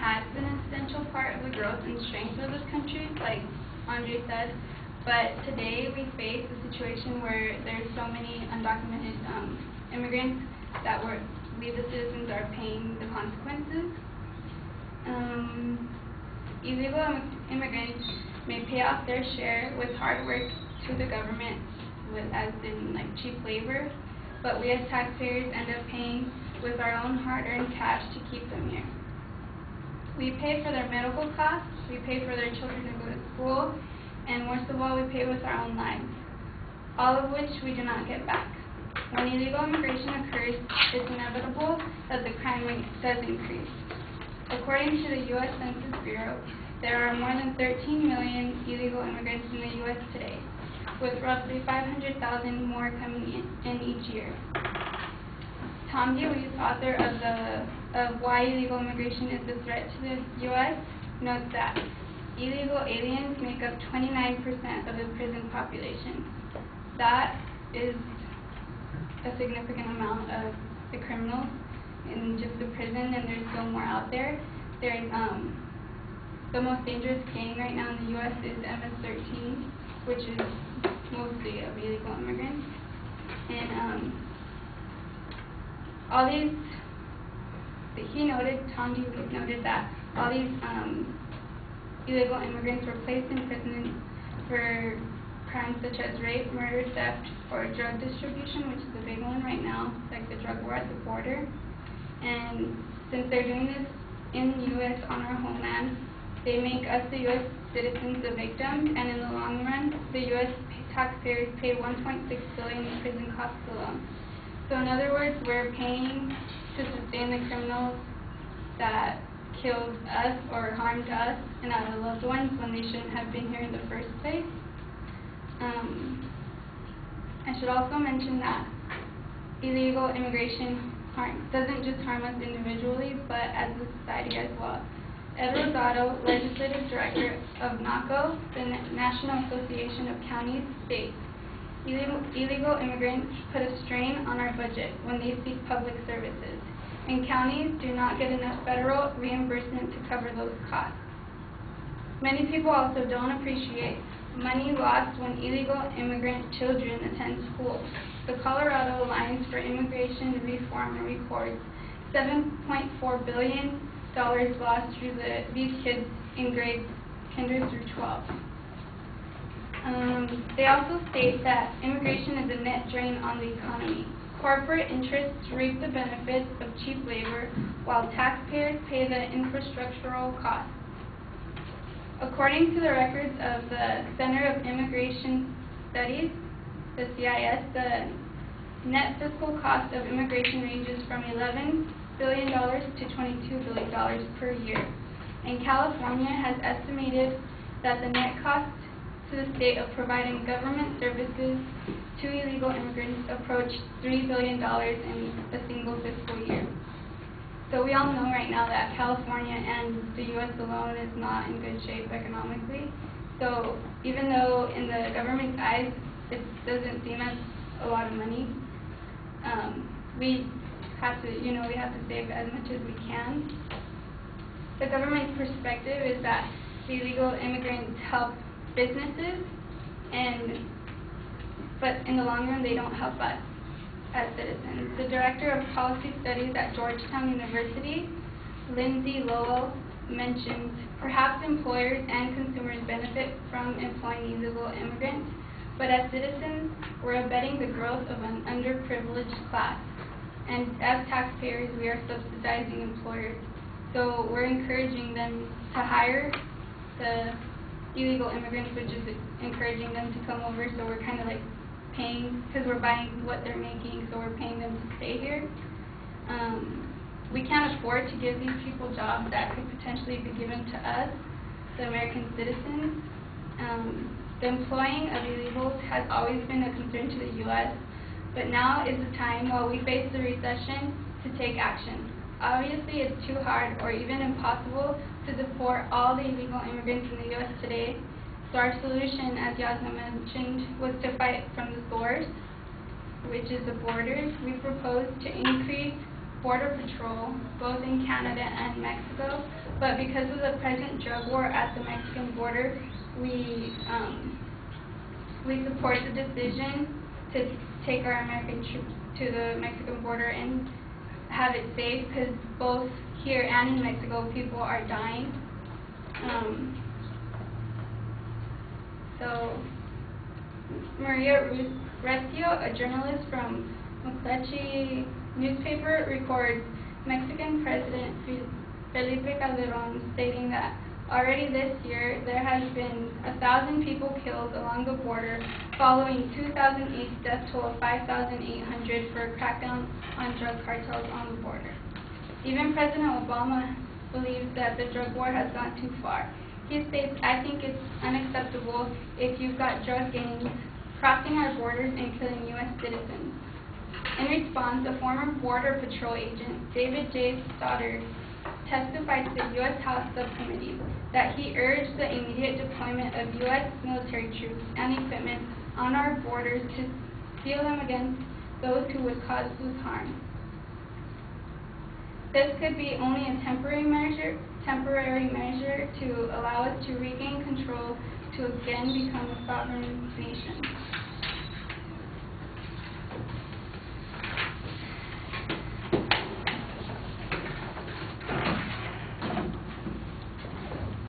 has been an essential part of the growth and strength of this country, like Andre said. But today we face a situation where there's so many undocumented immigrants that we the citizens are paying the consequences. Illegal immigrants may pay off their share with hard work to the government, as in like cheap labor, but we as taxpayers end up paying with our own hard-earned cash to keep them here. We pay for their medical costs, we pay for their children to go to school, and most of all, we pay with our own lives, all of which we do not get back. When illegal immigration occurs, it's inevitable that the crime rate does increase. According to the U.S. Census Bureau, there are more than 13 million illegal immigrants in the U.S. today, with roughly 500,000 more coming in each year. Tom DeWeese, author of Why Illegal Immigration is a Threat to the U.S., notes that illegal aliens make up 29% of the prison population. That is a significant amount of the criminals in just the prison, and there's still more out there. There's the most dangerous gang right now in the U.S. is MS-13, which is mostly of illegal immigrants. And all these, Tom DeWeese noted that all these illegal immigrants were placed in prison for crimes such as rape, murder, theft, or drug distribution, which is a big one right now, like the drug war at the border. And since they're doing this in the U.S. on our homeland, they make us, the U.S. citizens, the victims, and in the long run, the U.S. taxpayers pay $1.6 billion in prison costs alone. So in other words, we're paying to sustain the criminals that killed us or harmed us and our loved ones when they shouldn't have been here in the first place. I should also mention that illegal immigration doesn't just harm us individually, but as a society as well. Ed Rosado, Legislative Director of NACO, the National Association of Counties, states, illegal immigrants put a strain on our budget when they seek public services, and counties do not get enough federal reimbursement to cover those costs. Many people also don't appreciate money lost when illegal immigrant children attend school. The Colorado Alliance for Immigration Reform records $7.4 billion lost through these kids in grades kinder through 12. They also state that immigration is a net drain on the economy. Corporate interests reap the benefits of cheap labor, while taxpayers pay the infrastructural costs. According to the records of the Center of Immigration Studies, the CIS, the net fiscal cost of immigration ranges from $11 billion to $22 billion per year. And California has estimated that the net cost to the state of providing government services to illegal immigrants approached $3 billion in a single fiscal year. So we all know right now that California and the U.S. alone is not in good shape economically. So even though in the government's eyes it doesn't seem as a lot of money, we have to save as much as we can. The government's perspective is that the illegal immigrants help businesses, but in the long run they don't help us as citizens. The Director of Policy Studies at Georgetown University, Lindsay Lowell, mentioned perhaps employers and consumers benefit from employing illegal immigrants, but as citizens, we're abetting the growth of an underprivileged class. And as taxpayers, we are subsidizing employers. So we're encouraging them to hire the illegal immigrants, which is encouraging them to come over. So we're kind of like paying, because we're buying what they're making, so we're paying them to stay here. We can't afford to give these people jobs that could potentially be given to us, the American citizens. The employing of illegals has always been a concern to the U.S., but now is the time, while we face the recession, to take action. Obviously, it's too hard or even impossible to deport all the illegal immigrants in the U.S. today, so our solution, as Yasna mentioned, was to fight from the source, which is the borders. We propose to increase Border Patrol, both in Canada and Mexico, but because of the present drug war at the Mexican border, we support the decision to take our American troops to the Mexican border and have it safe, because both here and in Mexico people are dying. So Maria Recio, a journalist from McClatchy newspaper, records Mexican President Felipe Calderón stating that already this year there has been 1,000 people killed along the border, following 2008's death toll of 5,800 for a crackdown on drug cartels on the border. Even President Obama believes that the drug war has gone too far. He states, "I think it's unacceptable if you've got drug gangs crossing our borders and killing U.S. citizens." In response, a former Border Patrol agent, David J. Stoddard, testified to the U.S. House Subcommittee that he urged the immediate deployment of U.S. military troops and equipment on our borders to steel them against those who would cause us harm. This could be only a temporary measure to allow us to regain control to again become a sovereign nation.